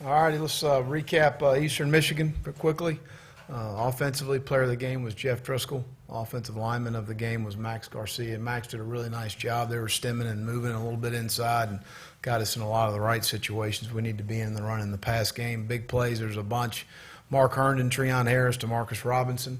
All righty, let's recap Eastern Michigan quickly. Offensively, player of the game was Jeff Driskel. Offensive lineman of the game was Max Garcia. Max did a really nice job. They were stemming and moving a little bit inside and got us in a lot of the right situations we need to be in the run and the pass game. Big plays, there's a bunch. Mark Herndon, Treon Harris, DeMarcus Robinson,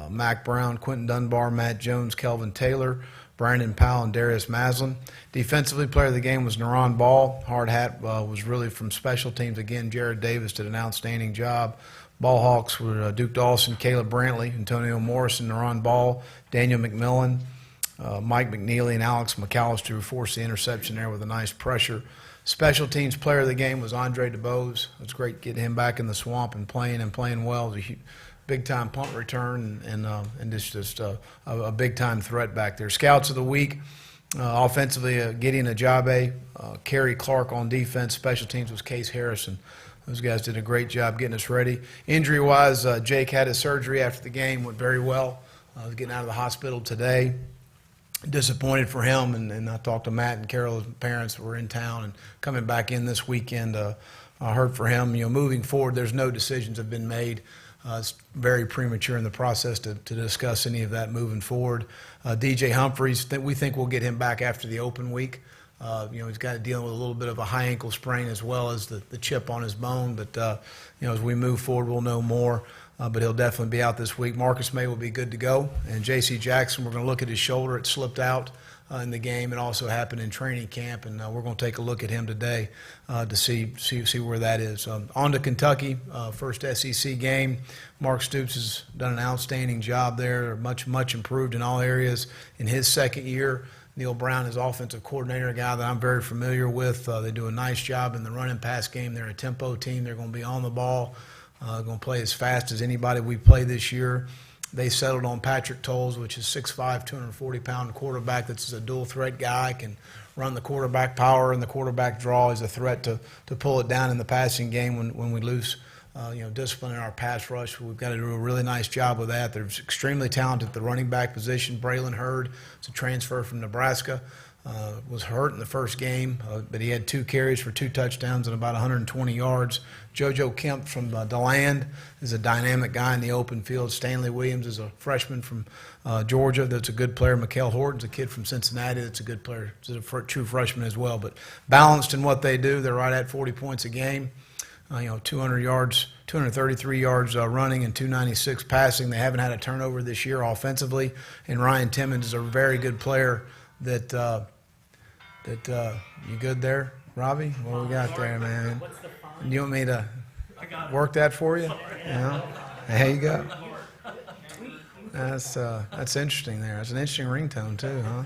Mac Brown, Quentin Dunbar, Matt Jones, Kelvin Taylor, Brandon Powell, and Darius Maslin. Defensively, player of the game was Naron Ball. Hard hat was really from special teams. Again, Jared Davis did an outstanding job. Ball Hawks were Duke Dawson, Caleb Brantley, Antonio Morrison, Naron Ball, Daniel McMillan, Mike McNeely, and Alex McAllister, who forced the interception there with a nice pressure. Special teams player of the game was Andre DeBose. It was great getting him back in the swamp and playing well. It was a big-time punt return and just a big-time threat back there. Scouts of the week, offensively, Gideon Ajabe, Kerry Clark on defense. Special teams was Case Harrison. Those guys did a great job getting us ready. Injury-wise, Jake had his surgery after the game, went very well. He's getting out of the hospital today. Disappointed for him, and I talked to Matt and Carol, his parents were in town, and coming back in this weekend, I heard for him. Moving forward, there's no decisions have been made. It's very premature in the process to discuss any of that moving forward. DJ Humphreys, we think we'll get him back after the open week. He's got dealing with a little bit of a high ankle sprain as well as the chip on his bone. But, as we move forward, we'll know more. But he'll definitely be out this week. Marcus May will be good to go. And J.C. Jackson, we're going to look at his shoulder. It slipped out in the game. It also happened in training camp, and we're going to take a look at him today to see where that is. On to Kentucky, first SEC game. Mark Stoops has done an outstanding job there, much improved in all areas in his second year. Neil Brown is offensive coordinator, a guy that I'm very familiar with. They do a nice job in the run and pass game. They're a tempo team. They're going to be on the ball, going to play as fast as anybody we play this year. They settled on Patrick Tolles, which is 6'5", 240-pound quarterback that's a dual-threat guy, can run the quarterback power and the quarterback draw. He's a threat to pull it down in the passing game when we lose discipline in our pass rush. We've got to do a really nice job with that. They're extremely talented at the running back position. Braylon Hurd, it's a transfer from Nebraska, was hurt in the first game, but he had 2 carries for 2 touchdowns and about 120 yards. JoJo Kemp from DeLand is a dynamic guy in the open field. Stanley Williams is a freshman from Georgia that's a good player. Mikael Horton's a kid from Cincinnati that's a good player. He's a true freshman as well. But balanced in what they do. They're right at 40 points a game. 200 yards, 233 yards running and 296 passing. They haven't had a turnover this year offensively. And Ryan Timmons is a very good player that you good there, Robbie? What we got there, man? You want me to work that for you? There you go. That's interesting there. That's an interesting ringtone too, huh?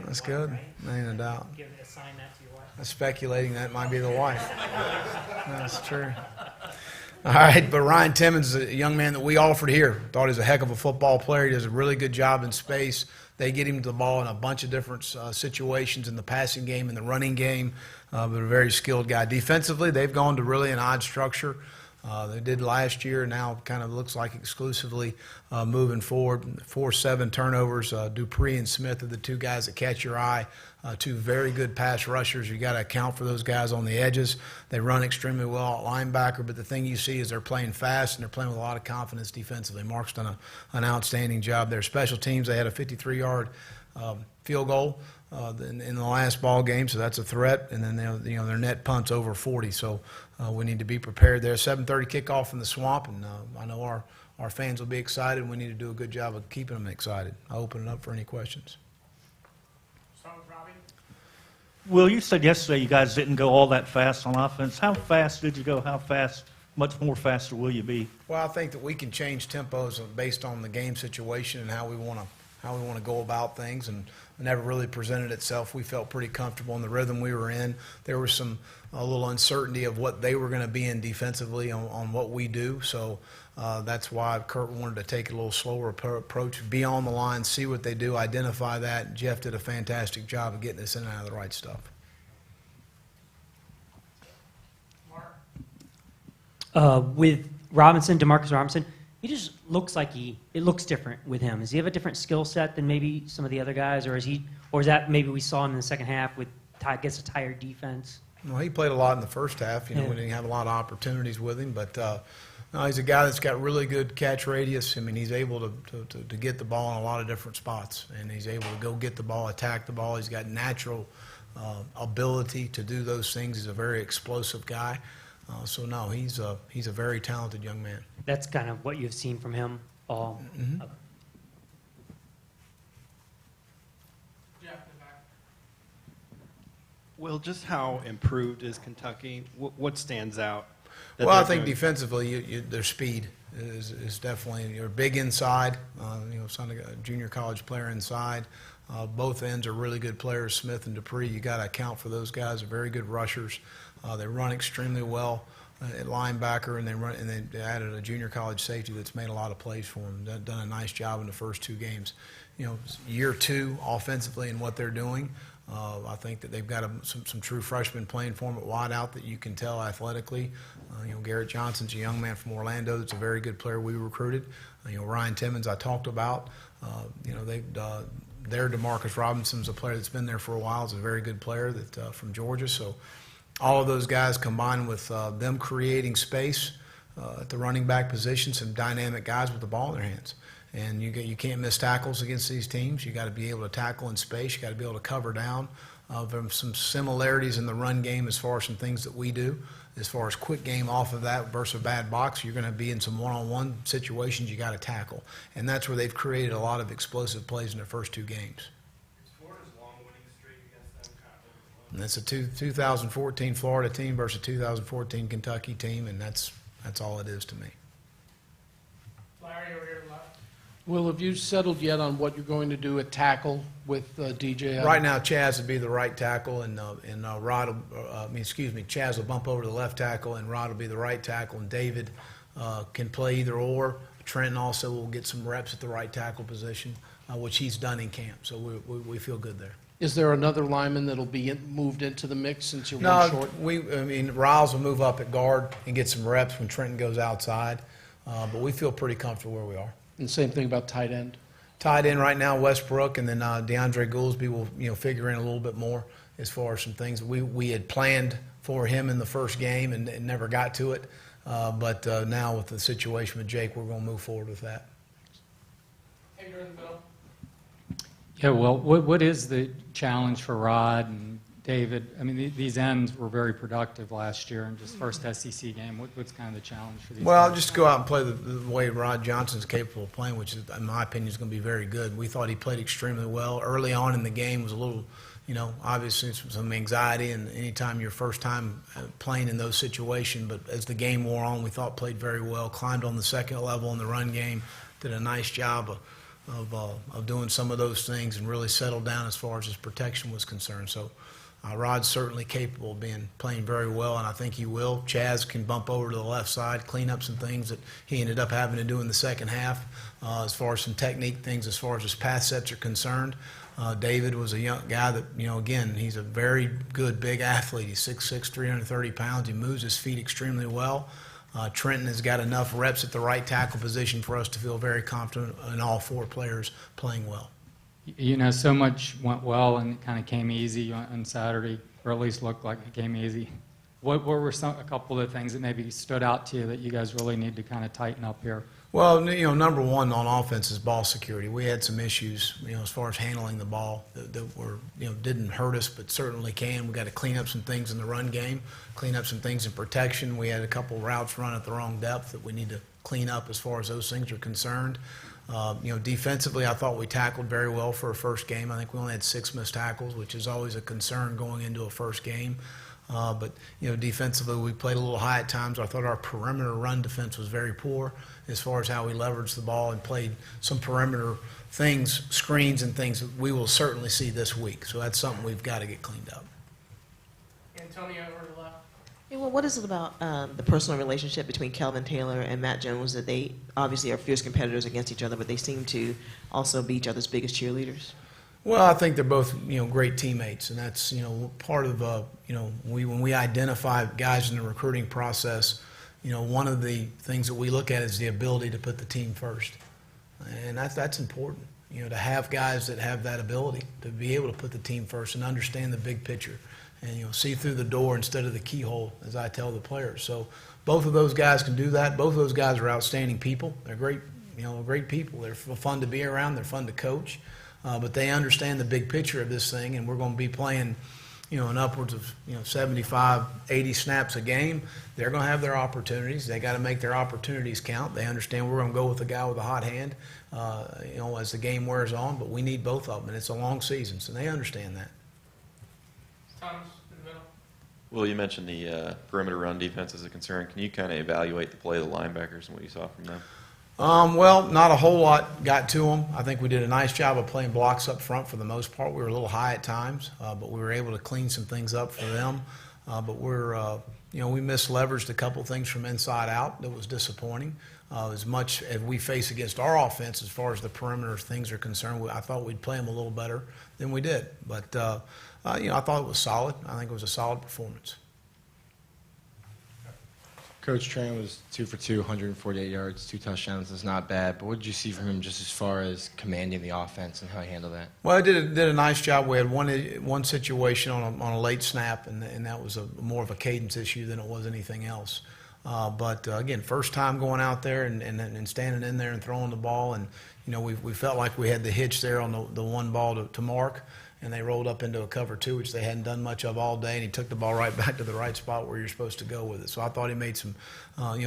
That's good. Ain't a doubt. I'm speculating that might be the wife. That's true. All right, but Ryan Timmons is a young man that we offered here. Thought he was a heck of a football player. He does a really good job in space. They get him the ball in a bunch of different situations in the passing game and the running game, but a very skilled guy. Defensively, they've gone to really an odd structure. They did last year. Now kind of looks like exclusively moving forward. 4-7 turnovers. Dupree and Smith are the 2 guys that catch your eye. 2 very good pass rushers. You got to account for those guys on the edges. They run extremely well at linebacker, but the thing you see is they're playing fast and they're playing with a lot of confidence defensively. Mark's done an outstanding job there. Special teams, they had a 53-yard field goal in the last ball game, so that's a threat. And then their net punts over 40, so we need to be prepared there. 7:30 kickoff in the Swamp, and I know our fans will be excited. We need to do a good job of keeping them excited. I'll open it up for any questions. Will, you said yesterday you guys didn't go all that fast on offense. How fast did you go? How fast, much more faster will you be? Well, I think that we can change tempos based on the game situation and how we want to go about things, and it never really presented itself. We felt pretty comfortable in the rhythm we were in. There was a little uncertainty of what they were going to be in defensively on what we do, so that's why Kurt wanted to take a little slower approach, be on the line, see what they do, identify that. Jeff did a fantastic job of getting us in and out of the right stuff. With Robinson, DeMarcus Robinson, he just looks like it looks different with him. Does he have a different skill set than maybe some of the other guys, or is that maybe we saw him in the second half with against a tired defense? Well, he played a lot in the first half. Yeah. We didn't have a lot of opportunities with him, but no, he's a guy that's got really good catch radius. I mean, he's able to get the ball in a lot of different spots, and he's able to go get the ball, attack the ball. He's got natural ability to do those things. He's a very explosive guy. So no, he's a very talented young man. That's kind of what you've seen from him all. Mhm. Will, just how improved is Kentucky? What stands out? that Well, I they're think doing? defensively, their speed is definitely, you're big inside, son of a junior college player inside. Both ends are really good players, Smith and Dupree. You got to account for those guys. They're very good rushers. They run extremely well at linebacker, and they added a junior college safety that's made a lot of plays for them. Done a nice job in the first 2 games. Year 2 offensively and what they're doing. I think that they've got some true freshmen playing for them at wideout that you can tell athletically. Garrett Johnson's a young man from Orlando that's a very good player we recruited. Ryan Timmons I talked about. Their DeMarcus Robinson's a player that's been there for a while. He's a very good player from Georgia. So all of those guys combined with them creating space at the running back position, some dynamic guys with the ball in their hands. And you can't miss tackles against these teams. You got to be able to tackle in space. You got to be able to cover down. There's some similarities in the run game as far as some things that we do. As far as quick game off of that versus a bad box, you're going to be in some one-on-one situations you got to tackle. And that's where they've created a lot of explosive plays in their first 2 games. Is Florida's long winning streak against them kind of overblown? And it's a 2014 Florida team versus a 2014 Kentucky team, and that's all it is to me. Larry, over here left. Will, have you settled yet on what you're going to do at tackle with DJ? Right now, Chaz would be the right tackle, and Rod, Chaz will bump over to the left tackle, and Rod will be the right tackle, and David can play either or. Trenton also will get some reps at the right tackle position, which he's done in camp, so we feel good there. Is there another lineman that'll be moved into the mix since you're one No, short? Riles will move up at guard and get some reps when Trenton goes outside, but we feel pretty comfortable where we are. And same thing about tight end? Tied in right now, Westbrook, and then DeAndre Goolsby will figure in a little bit more as far as some things we had planned for him in the first game and never got to it. But now with the situation with Jake, we're going to move forward with that. Hey, you're in the middle. Yeah, well, what is the challenge for Rod and David? I mean, these ends were very productive last year, and just first SEC game. What's kind of the challenge for these Well, guys? just go out and play the way Rod Johnson's capable of playing, which is, in my opinion, is going to be very good. We thought he played extremely well. Early on in the game was a little, obviously some anxiety, and anytime your first time playing in those situations. But as the game wore on, we thought played very well, climbed on the second level in the run game, did a nice job of doing some of those things and really settled down as far as his protection was concerned. So Rod's certainly capable of playing very well, and I think he will. Chaz can bump over to the left side, clean up some things that he ended up having to do in the second half as far as some technique things as far as his pass sets are concerned. David was a young guy that, again, he's a very good big athlete. He's 6'6", 330 pounds. He moves his feet extremely well. Trenton has got enough reps at the right tackle position for us to feel very confident in all 4 players playing well. So much went well and it kind of came easy on Saturday, or at least looked like it came easy. What were a couple of things that maybe stood out to you that you guys really need to kind of tighten up here? Well, number one on offense is ball security. We had some issues, as far as handling the ball that were, didn't hurt us, but certainly can. We got to clean up some things in the run game, clean up some things in protection. We had a couple routes run at the wrong depth that we need to clean up as far as those things are concerned. Defensively, I thought we tackled very well for a first game. I think we only had 6 missed tackles, which is always a concern going into a first game. But defensively, we played a little high at times. I thought our perimeter run defense was very poor as far as how we leveraged the ball and played some perimeter things, screens and things that we will certainly see this week. So that's something we've got to get cleaned up. Antonio, over to the left. Hey, well, what is it about the personal relationship between Kelvin Taylor and Matt Jones that they obviously are fierce competitors against each other, but they seem to also be each other's biggest cheerleaders? Well, I think they're both, great teammates, and that's, part of, when we identify guys in the recruiting process, one of the things that we look at is the ability to put the team first, and that's important. To have guys that have that ability to be able to put the team first and understand the big picture and see through the door instead of the keyhole, as I tell the players. So both of those guys can do that. Both of those guys are outstanding people. They're great people. They're fun to be around. They're fun to coach, but they understand the big picture of this thing, and we're going to be playing in upwards of 75, 80 snaps a game. They're going to have their opportunities. They got to make their opportunities count. They understand we're going to go with a guy with a hot hand, as the game wears on. But we need both of them, and it's a long season, so they understand that. Thomas, in the middle. Will, you mentioned the perimeter run defense as a concern. Can you kind of evaluate the play of the linebackers and what you saw from them? Well, not a whole lot got to them. I think we did a nice job of playing blocks up front for the most part. We were a little high at times, but we were able to clean some things up for them. But we misleveraged a couple things from inside out that was disappointing. As much as we face against our offense, as far as the perimeter things are concerned, I thought we'd play them a little better than we did. But I thought it was solid. I think it was a solid performance. Coach Train was 2 for 2, 148 yards, 2 touchdowns. That's not bad. But what did you see from him just as far as commanding the offense and how he handled that? Well, I did a nice job. We had one situation on a late snap, and that was more of a cadence issue than it was anything else. But again, first time going out there and standing in there and throwing the ball, and we felt like we had the hitch there on the one ball to Mark. And they rolled up into a cover two, which they hadn't done much of all day, and he took the ball right back to the right spot where you're supposed to go with it. So I thought he made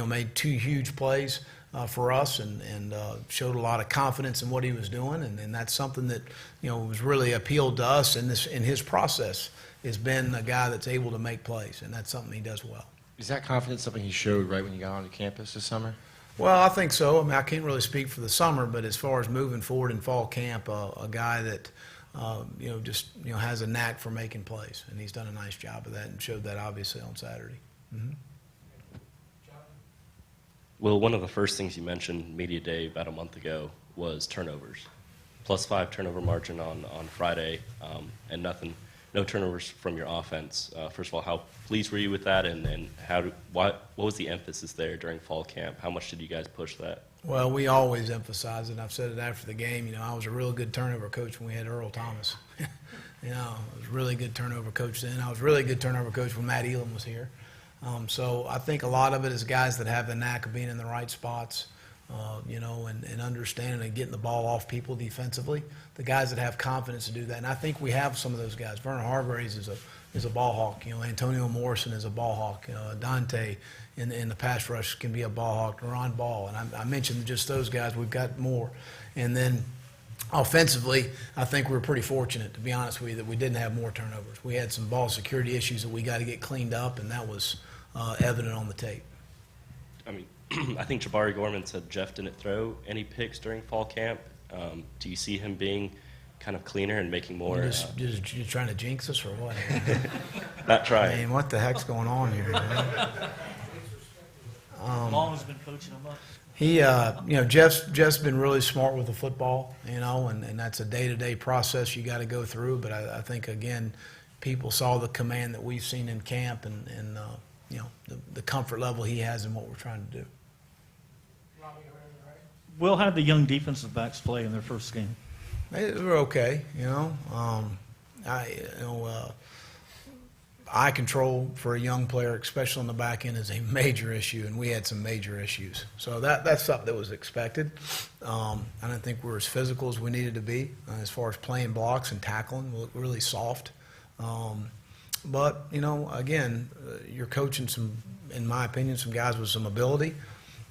made 2 huge plays for us, and showed a lot of confidence in what he was doing, and that's something that was really appealed to us in his process. Has been a guy that's able to make plays, and that's something he does well. Is that confidence something he showed right when you got onto campus this summer? Well, I think so. I mean, I can't really speak for the summer, but as far as moving forward in fall camp, a guy that has a knack for making plays, and he's done a nice job of that and showed that obviously on Saturday. Mm-hmm. Well, one of the first things you mentioned media day about a month ago was turnovers. +5 turnover margin on Friday, and no turnovers from your offense. First of all, how pleased were you with that, and what was the emphasis there during fall camp? How much did you guys push that? Well, we always emphasize it. I've said it after the game. I was a real good turnover coach when we had Earl Thomas. I was a really good turnover coach then. I was a really good turnover coach when Matt Elam was here. So I think a lot of it is guys that have the knack of being in the right spots, and understanding and getting the ball off people defensively. The guys that have confidence to do that, and I think we have some of those guys. Vernon Hargraves is a ball hawk. Antonio Morrison is a ball hawk. Dante in the pass rush can be a ball hawk. Ron Ball, and I mentioned just those guys. We've got more, and then offensively, I think we were pretty fortunate, to be honest with you, that we didn't have more turnovers. We had some ball security issues that we got to get cleaned up, and that was evident on the tape. I mean, I think Jabari Gorman said Jeff didn't throw any picks during fall camp. Do you see him being kind of cleaner and making more? You're trying to jinx us or what? Not trying. I mean, what the heck's going on here? Long has been coaching him up. He, Jeff's been really smart with the football, and that's a day-to-day process you got to go through. But I think, again, people saw the command that we've seen in camp and the comfort level he has in what we're trying to do. Will, how did the young defensive backs play in their first game? They were okay, eye control for a young player, especially on the back end, is a major issue, and we had some major issues. So that's something that was expected. I don't think we're as physical as we needed to be as far as playing blocks and tackling. We looked really soft. But, again, you're coaching in my opinion, some guys with some ability,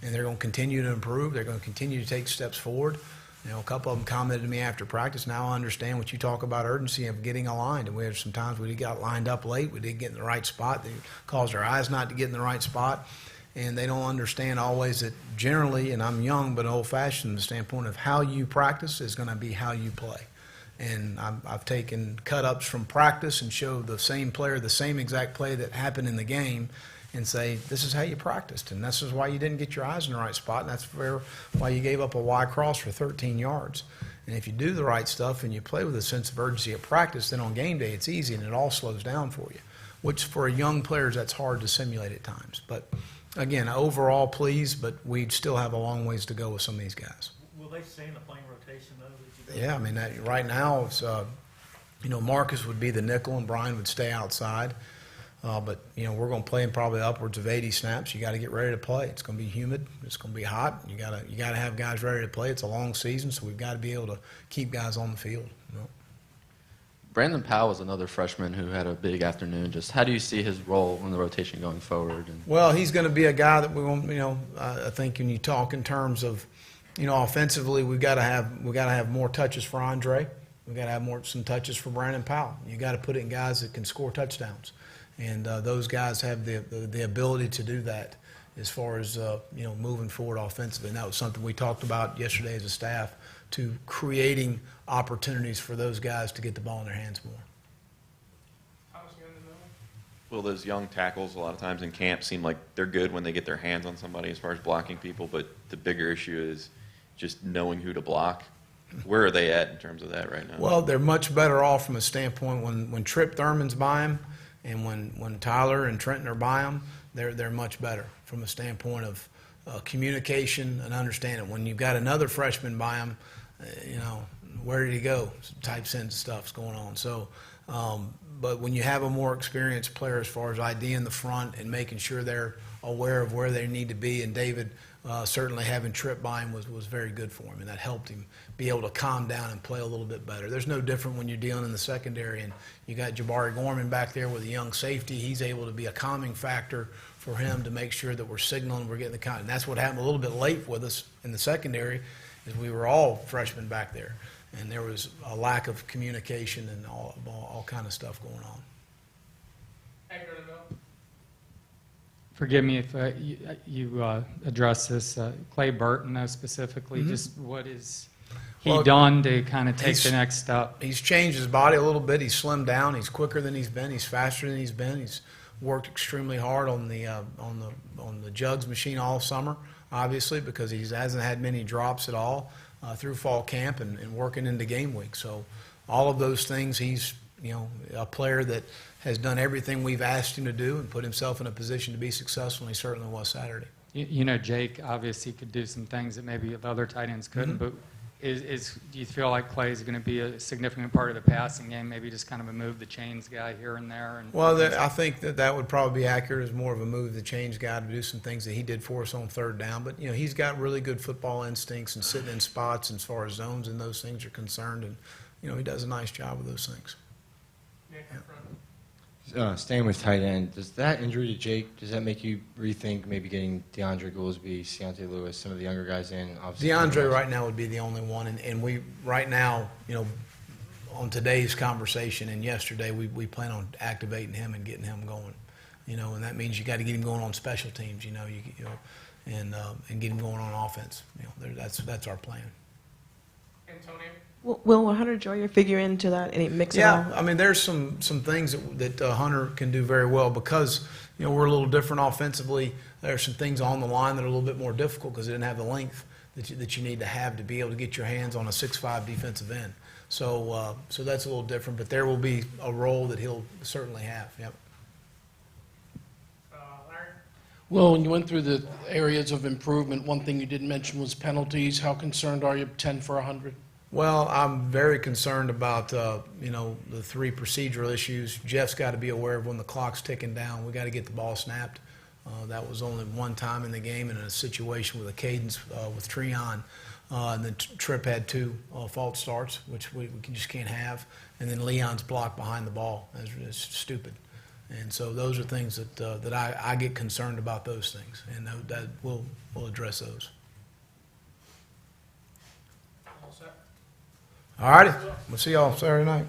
and they're going to continue to improve. They're going to continue to take steps forward. A couple of them commented to me after practice, now I understand what you talk about urgency of getting aligned. And we had some times we got lined up late. We didn't get in the right spot. They caused our eyes not to get in the right spot. And they don't understand always that generally, and I'm young but old-fashioned from the standpoint of how you practice is going to be how you play. And I've taken cut-ups from practice and showed the same player the same exact play that happened in the game and say, this is how you practiced, and this is why you didn't get your eyes in the right spot, and that's why you gave up a Y cross for 13 yards. And if you do the right stuff and you play with a sense of urgency at practice, then on game day it's easy and it all slows down for you, which for young players that's hard to simulate at times. But again, overall pleased, but we still have a long ways to go with some of these guys. Will they stay in the playing rotation, though? Yeah, I mean, right now it's Marcus would be the nickel and Brian would stay outside. But we're going to play him probably upwards of 80 snaps. You got to get ready to play. It's going to be humid. It's going to be hot. You got to have guys ready to play. It's a long season, so we've got to be able to keep guys on the field. Brandon Powell was another freshman who had a big afternoon. Just how do you see his role in the rotation going forward? Well, he's going to be a guy that we want. I think when you talk in terms of, offensively, we got to have more touches for Andre. We got to have some touches for Brandon Powell. You got to put in guys that can score touchdowns, and those guys have the ability to do that as far as moving forward offensively. And that was something we talked about yesterday as a staff, to creating opportunities for those guys to get the ball in their hands more. Well, those young tackles a lot of times in camp seem like they're good when they get their hands on somebody as far as blocking people, but the bigger issue is just knowing who to block. Where are they at in terms of that right now? Well, they're much better off from a standpoint when Trip Thurman's by him and when Tyler and Trenton are by him, they're much better from a standpoint of communication and understanding. When you've got another freshman by him, where did he go? Type sense stuff's going on. So, but when you have a more experienced player as far as ID in the front and making sure they're aware of where they need to be, and David certainly having Trip by him was very good for him, and that helped him be able to calm down and play a little bit better. There's no different when you're dealing in the secondary, and you got Jabari Gorman back there with a young safety. He's able to be a calming factor for him to make sure that we're signaling we're getting the count. And that's what happened a little bit late with us in the secondary, is we were all freshmen back there, and there was a lack of communication and all kind of stuff going on. Forgive me if you address this. Clay Burton, though, specifically, Mm-hmm. just what is he done to kind of take the next step? He's changed his body a little bit. He's slimmed down. He's quicker than he's been. He's faster than he's been. He's worked extremely hard on the jugs machine all summer, obviously, because he hasn't had many drops at all through fall camp and working into game week. So all of those things, he's a player that has done everything we've asked him to do and put himself in a position to be successful, and he certainly was Saturday. Jake obviously could do some things that maybe the other tight ends couldn't, Mm-hmm. but do you feel like Clay is going to be a significant part of the passing game, maybe just kind of a move the chains guy here and there? Well, I think that would probably be accurate as more of a move the change guy to do some things that he did for us on third down. But, he's got really good football instincts and sitting in spots as far as zones and those things are concerned. And, he does a nice job with those things. Staying with tight end, does that injury to Jake, does that make you rethink maybe getting DeAndre Goolsby, Keontae Lewis, some of the younger guys in? Obviously, DeAndre right now would be the only one. And we, right now, on today's conversation and yesterday, we plan on activating him and getting him going. And that means you got to get him going on special teams, and get him going on offense. That's our plan. Antonio? Will Hunter Joyer figure into that any mix at all? Yeah, I mean, there's some things that Hunter can do very well because, we're a little different offensively. There's some things on the line that are a little bit more difficult because they didn't have the length that you need to have to be able to get your hands on a 6'5" defensive end. So that's a little different, but there will be a role that he'll certainly have. Yep. Well, when you went through the areas of improvement, one thing you didn't mention was penalties. How concerned are you 10 for 100? Well, I'm very concerned about, the three procedural issues. Jeff's got to be aware of when the clock's ticking down. We got to get the ball snapped. That was only one time in the game in a situation with a cadence with Treon. And then Tripp had two false starts, which we just can't have. And then Leon's blocked behind the ball. It's stupid. And so those are things that I get concerned about those things. And that we'll address those. All righty. We'll see y'all Saturday night.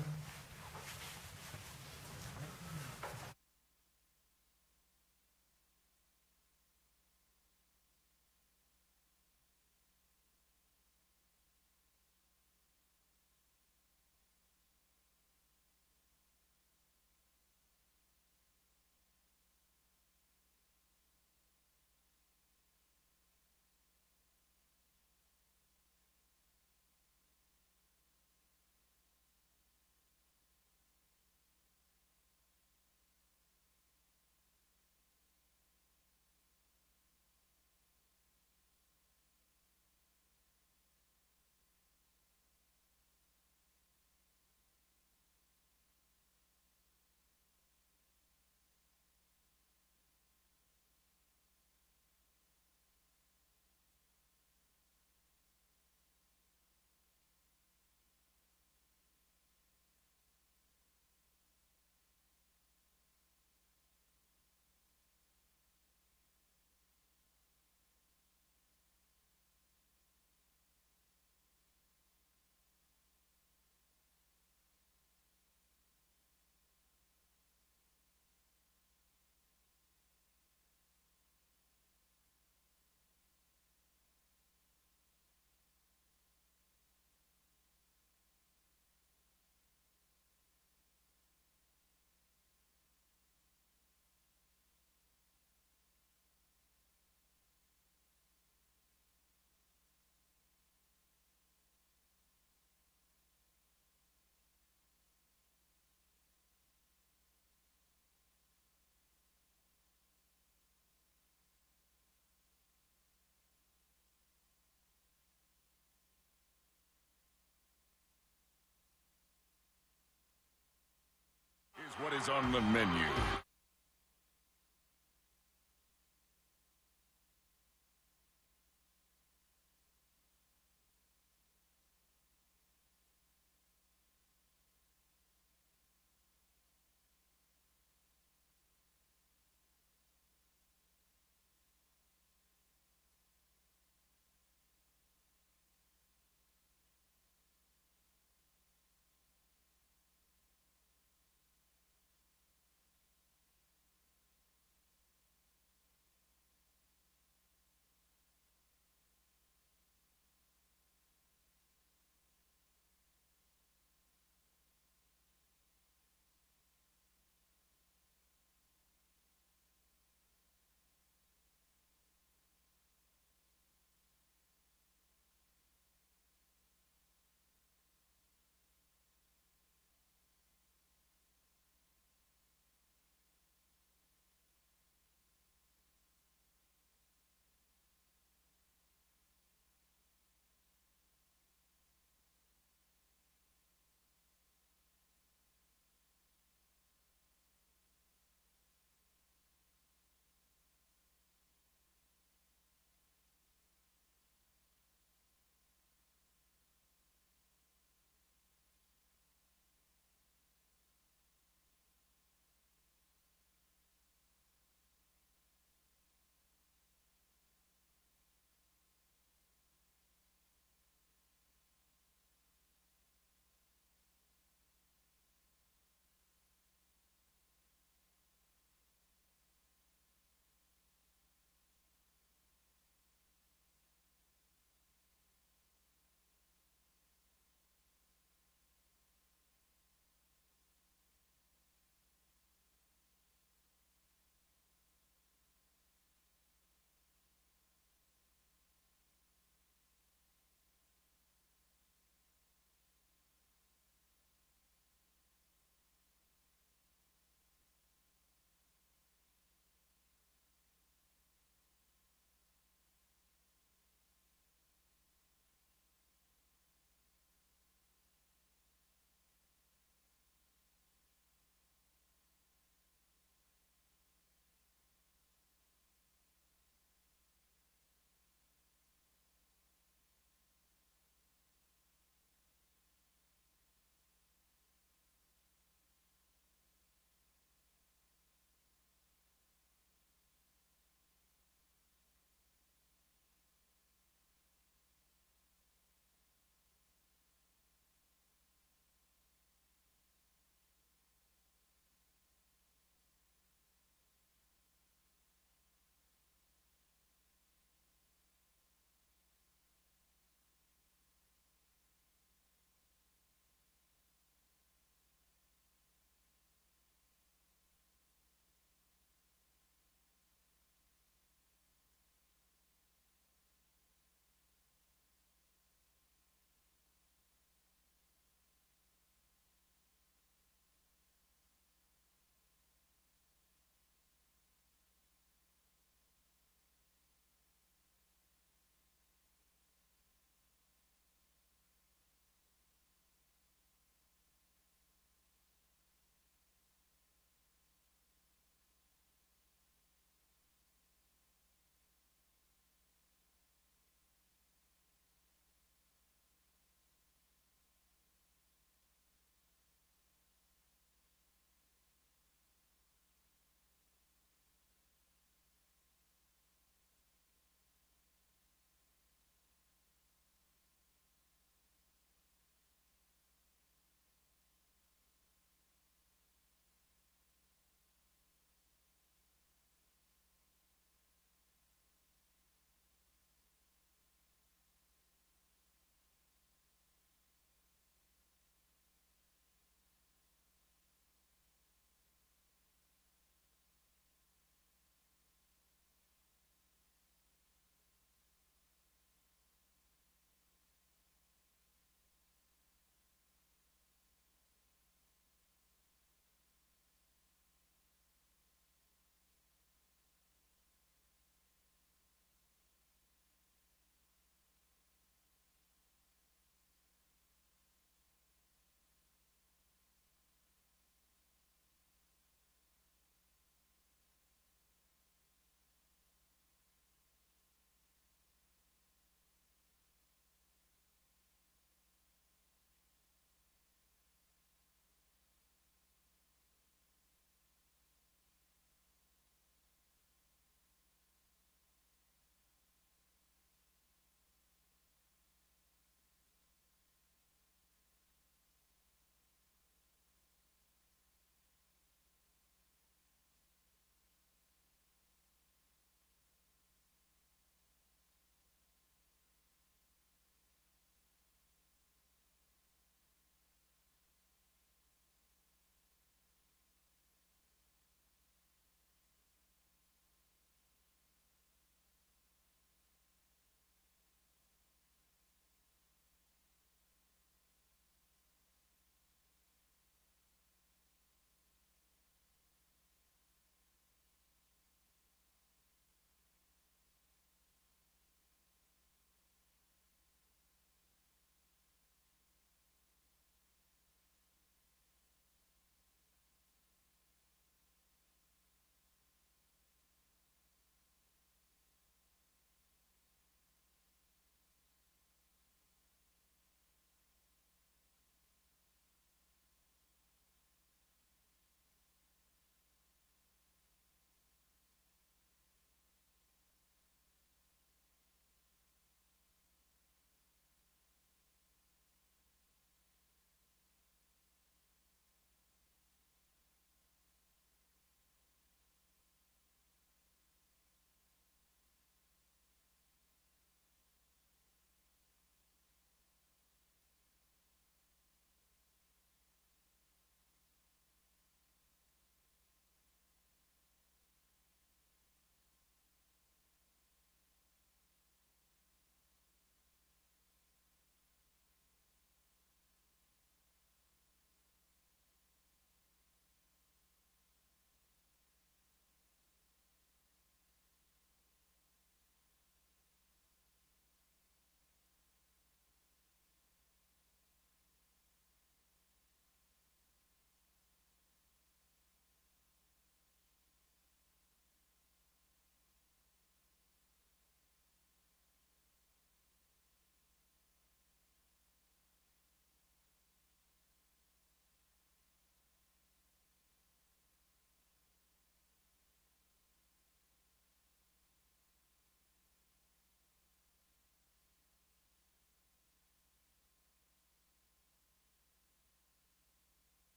what is on the menu.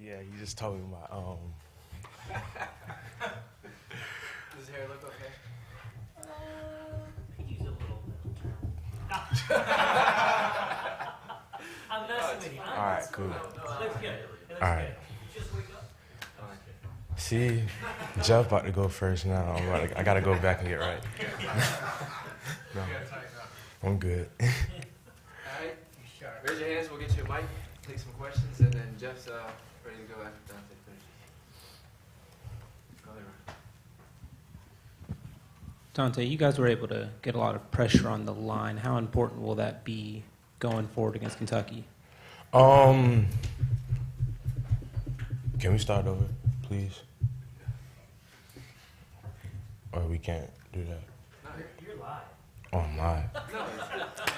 Yeah, you just told me my Does his hair look okay? I'm messing with you. All right, cool. Looks good. All right. See, Jeff about to go first now. I gotta go back and get right. No, I'm good. All right. Raise your hands. We'll get you a mic. Take some questions, and then Jeff's ready to go after Dante finishes. Go ahead, Ryan. Dante, you guys were able to get a lot of pressure on the line. How important will that be going forward against Kentucky? Can we start over, please? Or we can't do that? You're live. Oh, I'm live. No,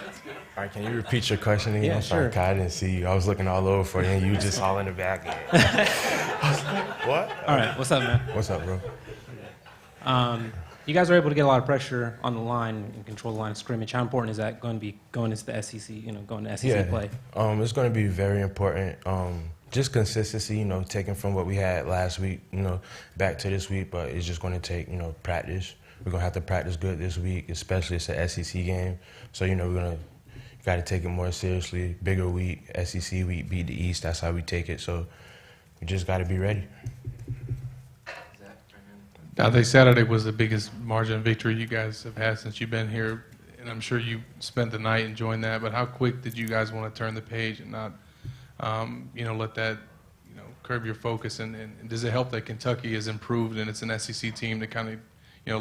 that's good. All right, can you repeat your question again? Yeah, I'm sorry, sure. 'cause I didn't see you. I was looking all over for you, and you were just all in the back. I was like, what? All right, what's up, man? What's up, bro? You guys were able to get a lot of pressure on the line and control the line of scrimmage. How important is that going to be going into the SEC, going to SEC play? It's going to be very important. Just consistency, taking from what we had last week, back to this week, but it's just going to take, practice. We're going to have to practice good this week, especially it's an SEC game. So, we're got to take it more seriously. Bigger week, SEC week, beat the East. That's how we take it. So we just got to be ready. Dante, Saturday was the biggest margin of victory you guys have had since you've been here, and I'm sure you spent the night enjoying that. But how quick did you guys want to turn the page and not, let that, curb your focus? And does it help that Kentucky has improved and it's an SEC team to kind of,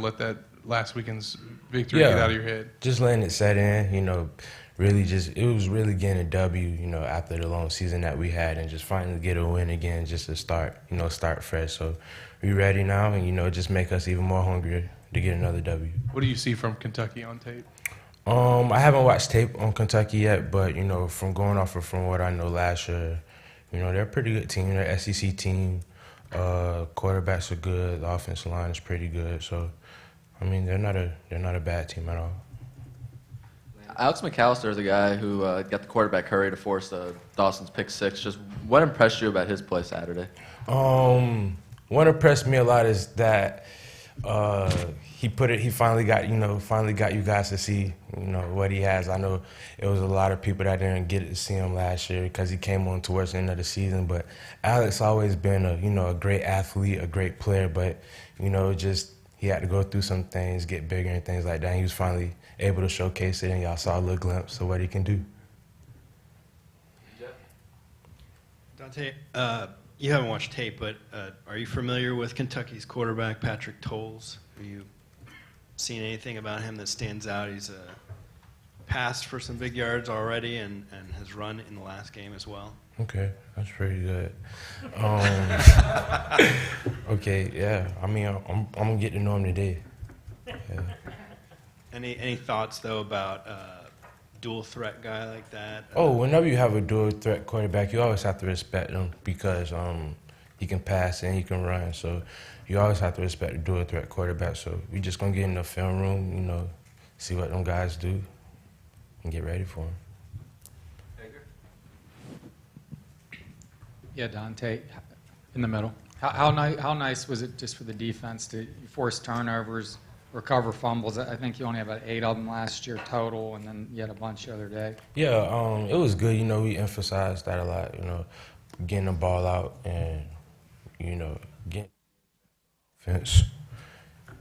let that last weekend's victory get out of your head? Just letting it set in, really it was really getting a W, after the long season that we had, and just finally get a win again just to start fresh. So we ready now, and, just make us even more hungry to get another W. What do you see from Kentucky on tape? I haven't watched tape on Kentucky yet, but, from going off from what I know last year, they're a pretty good team. They're an SEC team. Quarterbacks are good. The offensive line is pretty good. So, they're not a bad team at all. Alex McAllister is the guy who got the quarterback hurry to force Dawson's pick six. Just what impressed you about his play Saturday? What impressed me a lot is that he finally got you guys to see what he has. I know it was a lot of people that didn't get to see him last year because he came on towards the end of the season. But Alex always been a great athlete, a great player. But just he had to go through some things, get bigger and things like that. And he was finally able to showcase it, and y'all saw a little glimpse of what he can do. Dante, you haven't watched tape, but are you familiar with Kentucky's quarterback, Patrick Towles? Have you seen anything about him that stands out? He's passed for some big yards already and has run in the last game as well. Okay, that's pretty good. Okay, yeah. I'm gonna get to know him today. Yeah. Any thoughts though about dual threat guy like that? Whenever you have a dual threat quarterback, you always have to respect him because he can pass and he can run. So you always have to respect a dual threat quarterback. So we just gonna get in the film room, see what them guys do, and get ready for him. Yeah, Dante, in the middle. How nice was it just for the defense to force turnovers, recover fumbles? I think you only had about 8 of them last year total, and then you had a bunch the other day. Yeah, it was good. We emphasized that a lot. Getting the ball out and getting offense.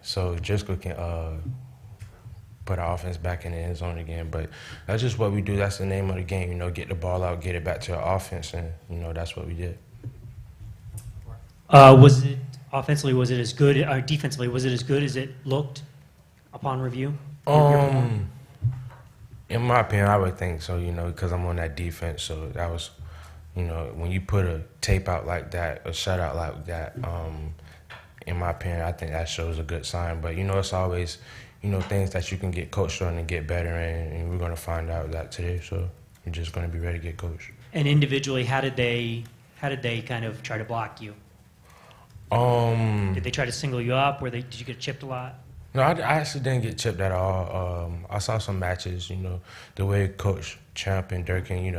So Driskel can put our offense back in the end zone again. But that's just what we do. That's the name of the game. Get the ball out, get it back to our offense, and that's what we did. Was it offensively? Was it as good? Defensively, was it as good as it looked upon review? In my opinion, I would think so. Because I'm on that defense. So that was, when you put a tape out like that, a shutout like that. In my opinion, I think that shows a good sign. But it's always, things that you can get coached on and get better in, and we're going to find out that today. So we're just going to be ready to get coached. And individually, how did they kind of try to block you? Did they try to single you up? Did you get chipped a lot? No, I actually didn't get chipped at all. I saw some matches, the way Coach Champ and Durkin,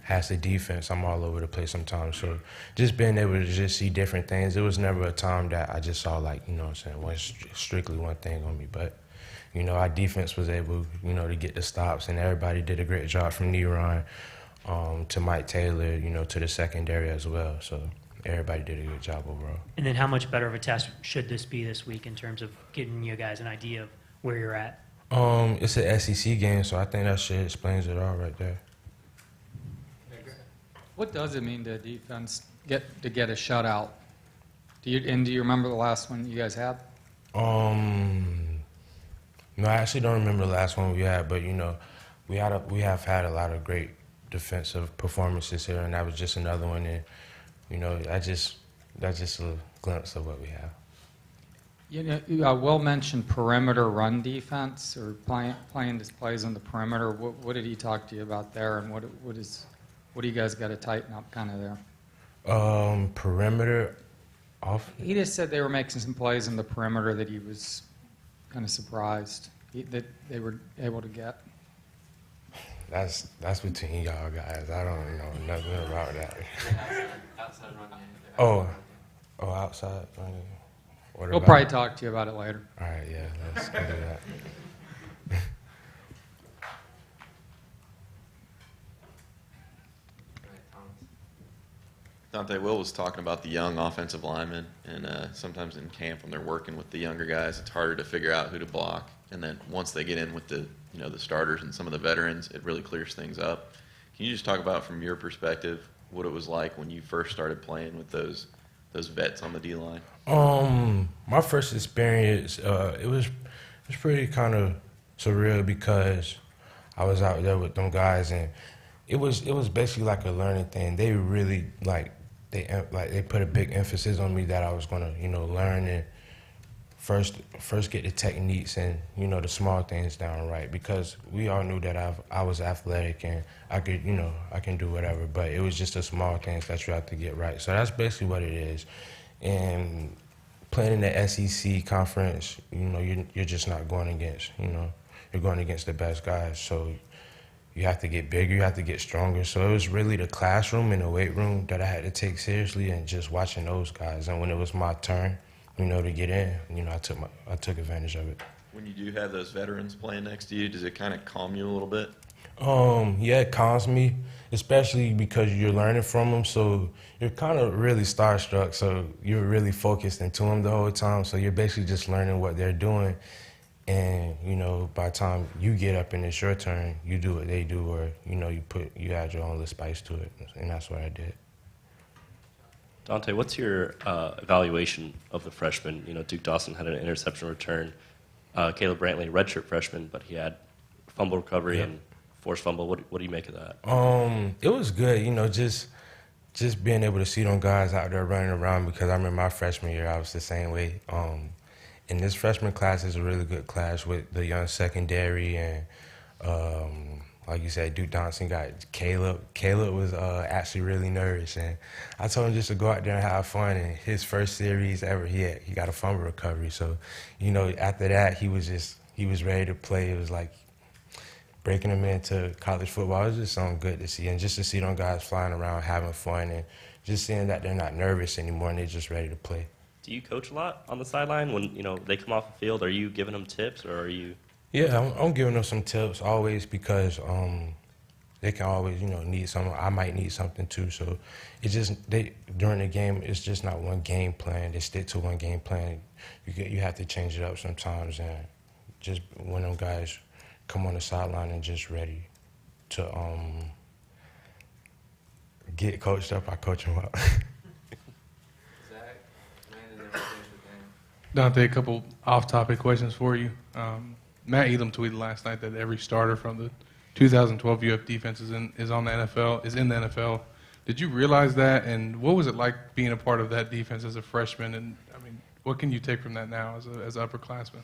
has the defense, I'm all over the place sometimes. So just being able to just see different things, it was never a time that I just saw like, you know what I'm saying, strictly one thing on me. But, you know, our defense was able, you know, to get the stops, and everybody did a great job from Neron to Mike Taylor, you know, to the secondary as well. So everybody did a good job overall. And then how much better of a test should this be this week in terms of getting you guys an idea of where you're at? It's an SEC game, so I think that shit explains it all right there. What does it mean to defense get a shutout? Do you remember the last one you guys had? No, I actually don't remember the last one we had, but you know, we have had a lot of great defensive performances here, and that was just another one. And you know, that's just a glimpse of what we have. You know, Will mentioned perimeter run defense or playing displays on the perimeter. What did he talk to you about there, and what do you guys got to tighten up kind of there? Perimeter off. He just said they were making some plays on the perimeter that he was kind of surprised that they were able to get. That's between y'all guys. I don't know nothing about that. Outside running. Oh, outside running. What We'll about- probably talk to you about it later. All right, yeah, let's go do that. Dante, Will was talking about the young offensive linemen, and sometimes in camp when they're working with the younger guys, it's harder to figure out who to block. And then once they get in with the starters and some of the veterans, it really clears things up. Can you just talk about from your perspective what it was like when you first started playing with those vets on the D line? My first experience, it was pretty kind of surreal because I was out there with them guys, and it was basically like a learning thing. They really they put a big emphasis on me that I was gonna learn and first get the techniques and the small things down right, because we all knew that I was athletic and I can do whatever, but it was just the small things that you have to get right. So that's basically what it is. And playing in the SEC conference, you're just not going against you're going against the best guys. So you have to get bigger, you have to get stronger. So it was really the classroom and the weight room that I had to take seriously, and just watching those guys. And when it was my turn, to get in, I took advantage of it. When you do have those veterans playing next to you, does it kind of calm you a little bit? Yeah, it calms me, especially because you're learning from them. So you're kind of really starstruck. So you're really focused into them the whole time. So you're basically just learning what they're doing. And, by the time you get up and it's your turn, you do what they do, or, you add your own little spice to it. And that's what I did. Dante, what's your evaluation of the freshmen? Duke Dawson had an interception return. Caleb Brantley, redshirt freshman, but he had fumble recovery and forced fumble. What do you make of that? It was good, just being able to see them guys out there running around, because I remember my freshman year, I was the same way. And this freshman class is a really good class with the young secondary, and like you said, Duke Dawson got Caleb. Caleb was actually really nervous, and I told him just to go out there and have fun. And his first series ever, he got a fumble recovery. So, after that, he was ready to play. It was like breaking him into college football. It was just something good to see, and just to see them guys flying around having fun, and just seeing that they're not nervous anymore and they're just ready to play. Do you coach a lot on the sideline when they come off the field? Are you giving them tips, or are you? Yeah, I'm giving them some tips always, because they can always need something. I might need something too. So it's just during the game, it's just not one game plan. They stick to one game plan. You have to change it up sometimes, and just when them guys come on the sideline and just ready to get coached up, I coach them up. Dante, a couple off-topic questions for you. Matt Elam tweeted last night that every starter from the 2012 UF defense is in the NFL. Did you realize that? And what was it like being a part of that defense as a freshman? And what can you take from that now as an upperclassman?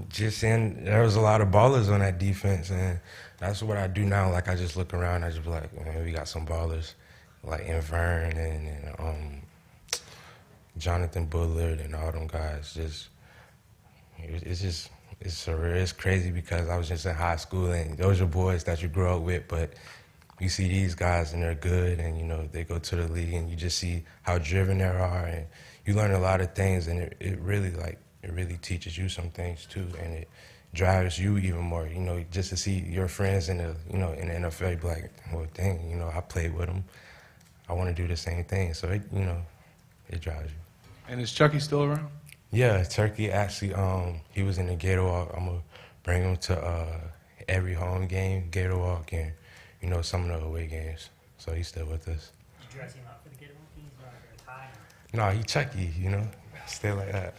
Just saying, there was a lot of ballers on that defense, and that's what I do now. Like, I just look around, I just be like, man, we got some ballers, like Vern and Jonathan Bullard and all them guys. It's surreal. It's crazy, because I was just in high school, and those are boys that you grow up with, but you see these guys and they're good, and they go to the league, and you just see how driven they are, and you learn a lot of things, and it really teaches you some things too, and it drives you even more. Just to see your friends in the in the NFL, you be like, well, dang, I played with them. I want to do the same thing, so it drives you. And is Chucky still around? Yeah, Turkey actually, he was in the Gator Walk. I'm gonna bring him to every home game, Gator Walk, and some of the away games. So he's still with us. Did you dress him up for the Gator Walk? He's a tie. No, he Chucky, stay like that.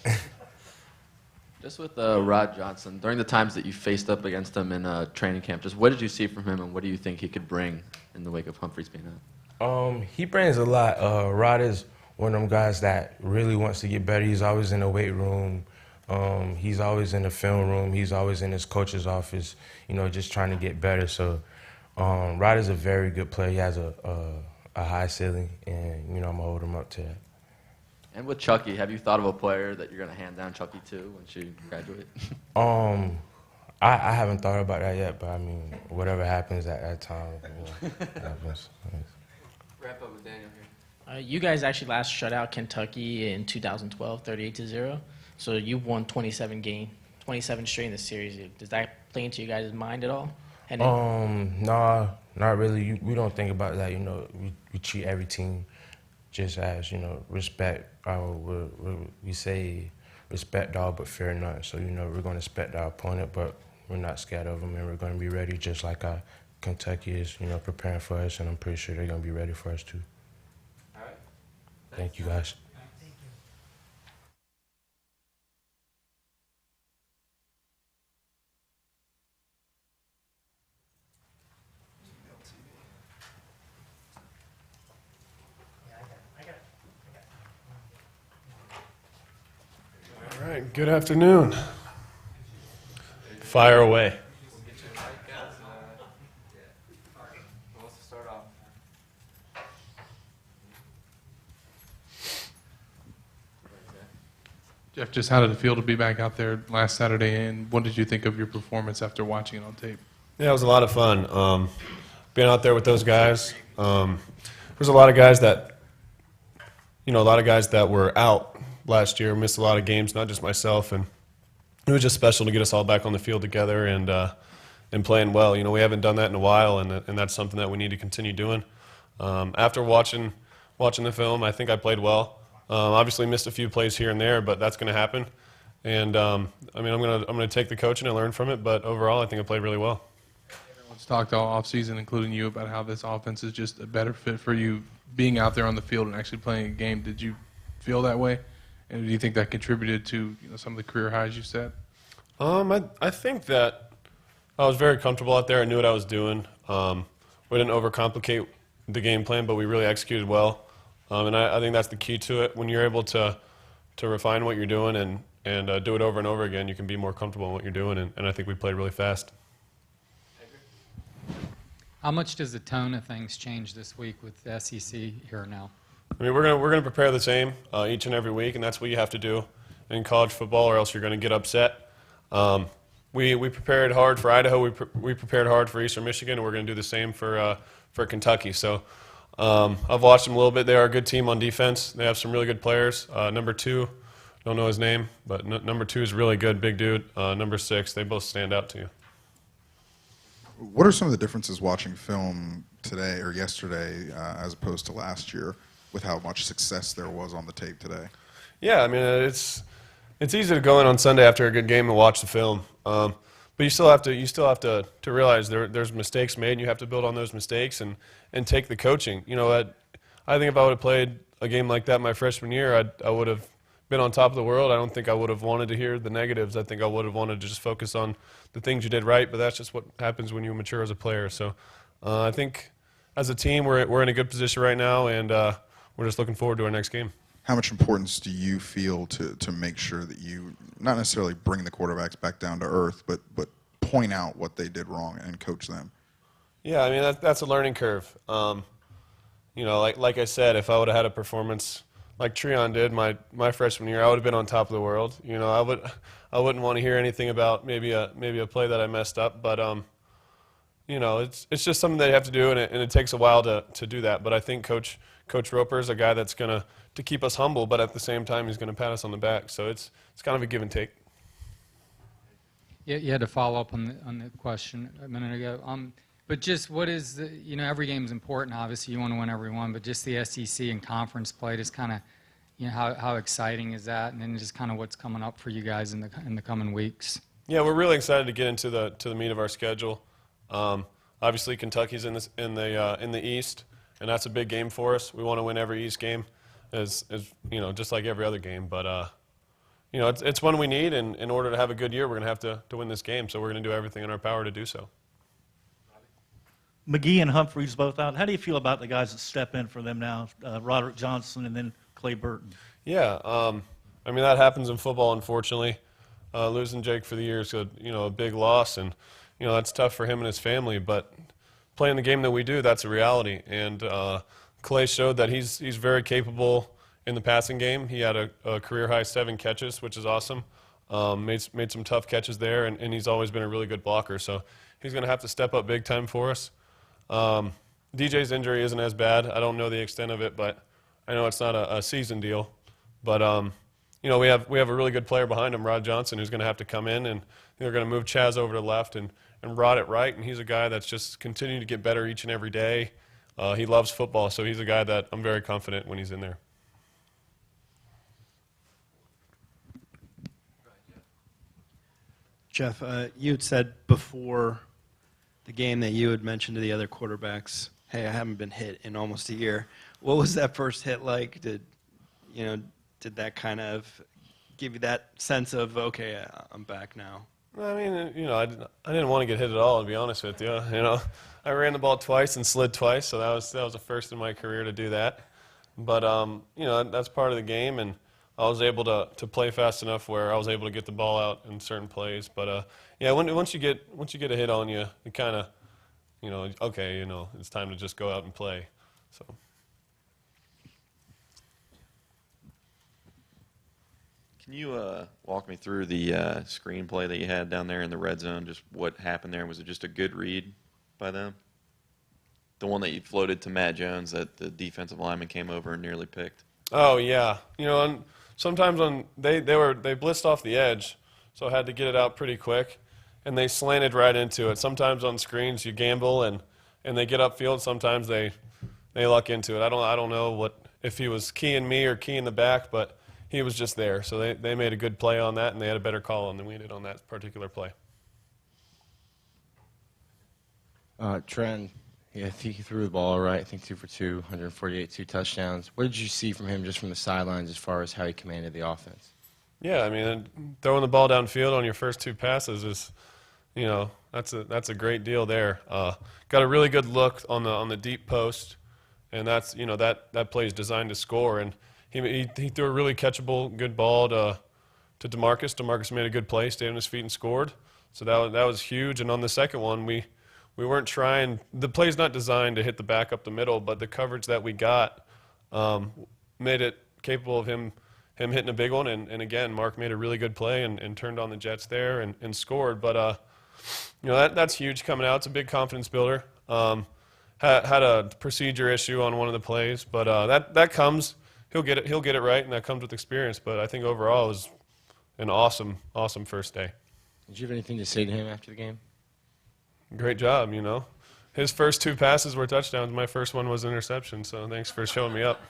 Just with Rod Johnson, during the times that you faced up against him in training camp, just what did you see from him, and what do you think he could bring in the wake of Humphreys being out? He brings a lot. Rod is one of them guys that really wants to get better. He's always in the weight room. He's always in the film room. He's always in his coach's office, just trying to get better. So Rod is a very good player. He has a high ceiling, and, I'm going to hold him up to that. And with Chucky, have you thought of a player that you're going to hand down Chucky to once you graduate? I haven't thought about that yet, but, whatever happens at that time, happens. Wrap up with Daniel here. You guys actually last shut out Kentucky in 2012, 38-0. So you won 27 straight in the series. Does that play into you guys' mind at all? Nah, not really. We don't think about that. We treat every team just as respect. We say respect all but fear none. So we're going to respect our opponent, but we're not scared of them, and we're going to be ready just like Kentucky is, preparing for us, and I'm pretty sure they're going to be ready for us too. All right. Thank you, guys. All right, good afternoon. Fire away. We'll get you a mic, guys. Who wants to start off? Jeff, just how did it feel to be back out there last Saturday, and what did you think of your performance after watching it on tape? Yeah, it was a lot of fun. Being out there with those guys. There's a lot of guys that, were out last year, missed a lot of games, not just myself, and it was just special to get us all back on the field together and playing well. We haven't done that in a while, and that's something that we need to continue doing. After watching the film, I think I played well. Obviously missed a few plays here and there, but that's going to happen. And I'm going to take the coaching and learn from it. But overall, I think I played really well. Everyone's talked all offseason, including you, about how this offense is just a better fit for you being out there on the field and actually playing a game. Did you feel that way? And do you think that contributed to some of the career highs you set? I think that I was very comfortable out there. I knew what I was doing. We didn't overcomplicate the game plan, but we really executed well. And I think that's the key to it. When you're able to refine what you're doing and do it over and over again, you can be more comfortable in what you're doing. And I think we played really fast. How much does the tone of things change this week with the SEC here now? We're gonna prepare the same each and every week, and that's what you have to do in college football, or else you're going to get upset. We prepared hard for Idaho. We prepared hard for Eastern Michigan, and we're going to do the same for Kentucky. So I've watched them a little bit. They are a good team on defense. They have some really good players. Number 2, don't know his name, but number 2 is really good, big dude. Number 6, they both stand out to you. What are some of the differences watching film today or yesterday as opposed to last year with how much success there was on the tape today? Yeah, it's easy to go in on Sunday after a good game and watch the film, but you still have to realize there's mistakes made, and you have to build on those mistakes and take the coaching. I think if I would have played a game like that my freshman year, I would have been on top of the world. I don't think I would have wanted to hear the negatives. I think I would have wanted to just focus on the things you did right, but that's just what happens when you mature as a player. So I think as a team, we're in a good position right now, and we're just looking forward to our next game. How much importance do you feel to make sure that you not necessarily bring the quarterbacks back down to earth, but point out what they did wrong and coach them? Yeah, that's a learning curve. Like I said, if I would have had a performance like Treon did my freshman year, I would have been on top of the world. I wouldn't want to hear anything about maybe a play that I messed up. But it's just something they have to do, and it takes a while to do that. But I think Coach Roper is a guy that's going to keep us humble, but at the same time he's going to pat us on the back. So it's kind of a give and take. Yeah, you had to follow up on the question a minute ago. But just what is every game is important. Obviously, you want to win every one, but just the SEC and conference play, just kind of, how exciting is that? And then just kind of what's coming up for you guys in the coming weeks. Yeah, we're really excited to get into the meat of our schedule. Obviously, Kentucky's in the East, and that's a big game for us. We want to win every East game, as just like every other game. But it's one we need, and in order to have a good year, we're going to have to win this game. So we're going to do everything in our power to do so. McGee and Humphreys both out. How do you feel about the guys that step in for them now, Roderick Johnson and then Clay Burton? Yeah, I mean, that happens in football, unfortunately. Losing Jake for the year is a big loss, and that's tough for him and his family. But playing the game that we do, that's a reality. And Clay showed that he's very capable in the passing game. He had a career-high 7 catches, which is awesome. Made some tough catches there, and he's always been a really good blocker. So he's going to have to step up big time for us. DJ's injury isn't as bad. I don't know the extent of it, but I know it's not a season deal. But we have a really good player behind him, Rod Johnson, who's going to have to come in, and they're going to move Chaz over to the left and Rod at right. And he's a guy that's just continuing to get better each and every day. He loves football, so he's a guy that I'm very confident when he's in there. Jeff, you had said before the game that you had mentioned to the other quarterbacks, hey, I haven't been hit in almost a year. What was that first hit like? Did that kind of give you that sense of, okay, I'm back now? I mean, I didn't want to get hit at all, to be honest with you. I ran the ball twice and slid twice, so that was the first in my career to do that. But that's part of the game, and I was able to play fast enough where I was able to get the ball out in certain plays. But once you get a hit on you, you kind of, okay, it's time to just go out and play. So. Can you walk me through the screenplay that you had down there in the red zone? Just what happened there? Was it just a good read by them? The one that you floated to Matt Jones that the defensive lineman came over and nearly picked. Oh yeah, and sometimes they blitzed off the edge, so I had to get it out pretty quick, and they slanted right into it. Sometimes on screens you gamble and they get upfield. Sometimes they luck into it. I don't know if he was keying me or keying the back, but he was just there. So they made a good play on that, and they had a better call on than we did on that particular play. Trent, yeah, he threw the ball right. I think 2 for 2, 148, 2 touchdowns. What did you see from him just from the sidelines as far as how he commanded the offense? Yeah, I mean, throwing the ball downfield on your first 2 passes is, that's a great deal there. Got a really good look on the deep post, and that's that play is designed to score. And he threw a really catchable, good ball to DeMarcus. DeMarcus made a good play, stayed on his feet and scored. So that was huge. And on the second one, we weren't trying. The play's not designed to hit the back up the middle, but the coverage that we got made it capable of him hitting a big one. And again, Mark made a really good play and turned on the Jets there and scored. But that's huge coming out. It's a big confidence builder. Had a procedure issue on one of the plays, but that comes. He'll get it right, and that comes with experience. But I think overall it was an awesome first day. Did you have anything to say to him after the game? Great job, His first 2 passes were touchdowns. My first one was an interception, so thanks for showing me up.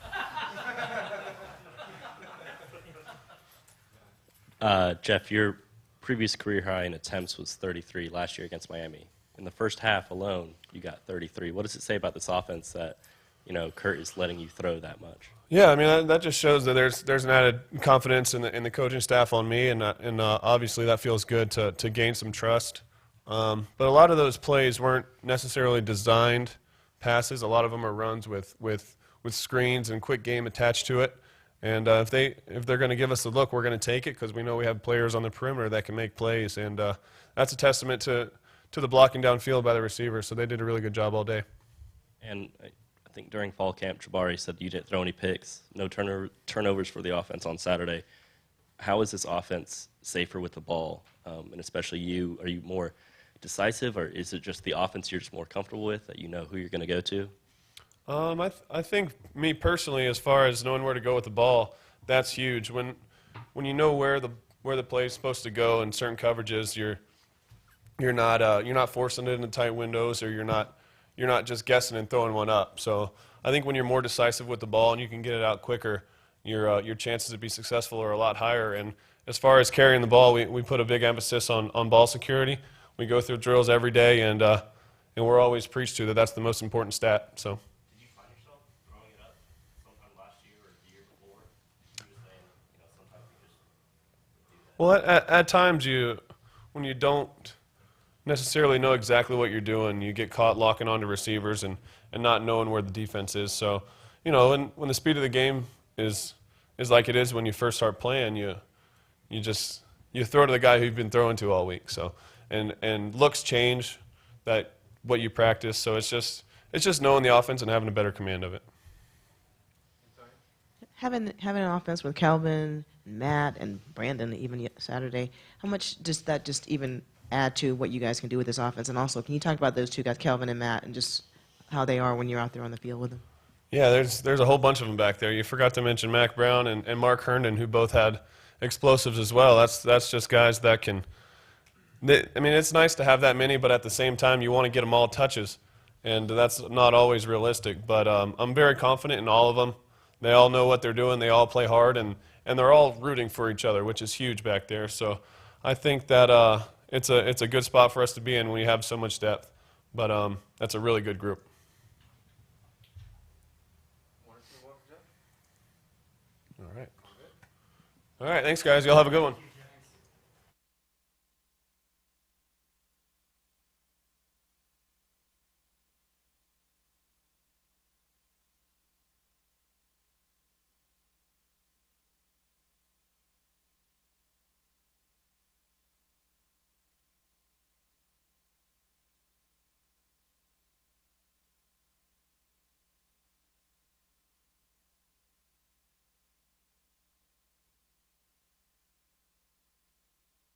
Jeff, your previous career high in attempts was 33 last year against Miami. In the first half alone, you got 33. What does it say about this offense that, Kurt is letting you throw that much? Yeah, I mean that just shows that there's an added confidence in the coaching staff on me, and obviously that feels good to gain some trust. But a lot of those plays weren't necessarily designed passes. A lot of them are runs with screens and quick game attached to it. And if they're going to give us a look, we're going to take it because we know we have players on the perimeter that can make plays, and that's a testament to the blocking downfield by the receivers. So they did a really good job all day. And I think during fall camp, Jabari said you didn't throw any picks, no turnovers for the offense on Saturday. How is this offense safer with the ball? And especially are you more decisive, or is it just the offense you're just more comfortable with, that you know who you're going to go to? I think me personally, as far as knowing where to go with the ball, that's huge. When you know where the play is supposed to go in certain coverages, you're not forcing it into tight windows, or you're not just guessing and throwing one up. So I think when you're more decisive with the ball and you can get it out quicker, your chances to be successful are a lot higher. And as far as carrying the ball, we put a big emphasis on ball security. We go through drills every day, and we're always preached to that that's the most important stat. So. Did you find yourself throwing it up sometime last year or the year before? You were saying, sometimes you just do that. Well, at times when you don't necessarily know exactly what you're doing, you get caught locking onto receivers and not knowing where the defense is. So, when the speed of the game is like it is when you first start playing, you throw to the guy who you've been throwing to all week. So, and looks change what you practice. So it's just knowing the offense and having a better command of it. Having an offense with Calvin, Matt, and Brandon even Saturday, how much does that just even add to what you guys can do with this offense? And also, can you talk about those two guys, Calvin and Matt, and just how they are when you're out there on the field with them? Yeah, there's a whole bunch of them back there. You forgot to mention Mac Brown and Mark Herndon, who both had explosives as well. That's just guys that can. It's nice to have that many, but at the same time, you want to get them all touches, and that's not always realistic. But I'm very confident in all of them. They all know what they're doing. They all play hard, and they're all rooting for each other, which is huge back there. So I think that it's a good spot for us to be in when you have so much depth. But that's a really good group. All right. Thanks, guys. Y'all have a good one.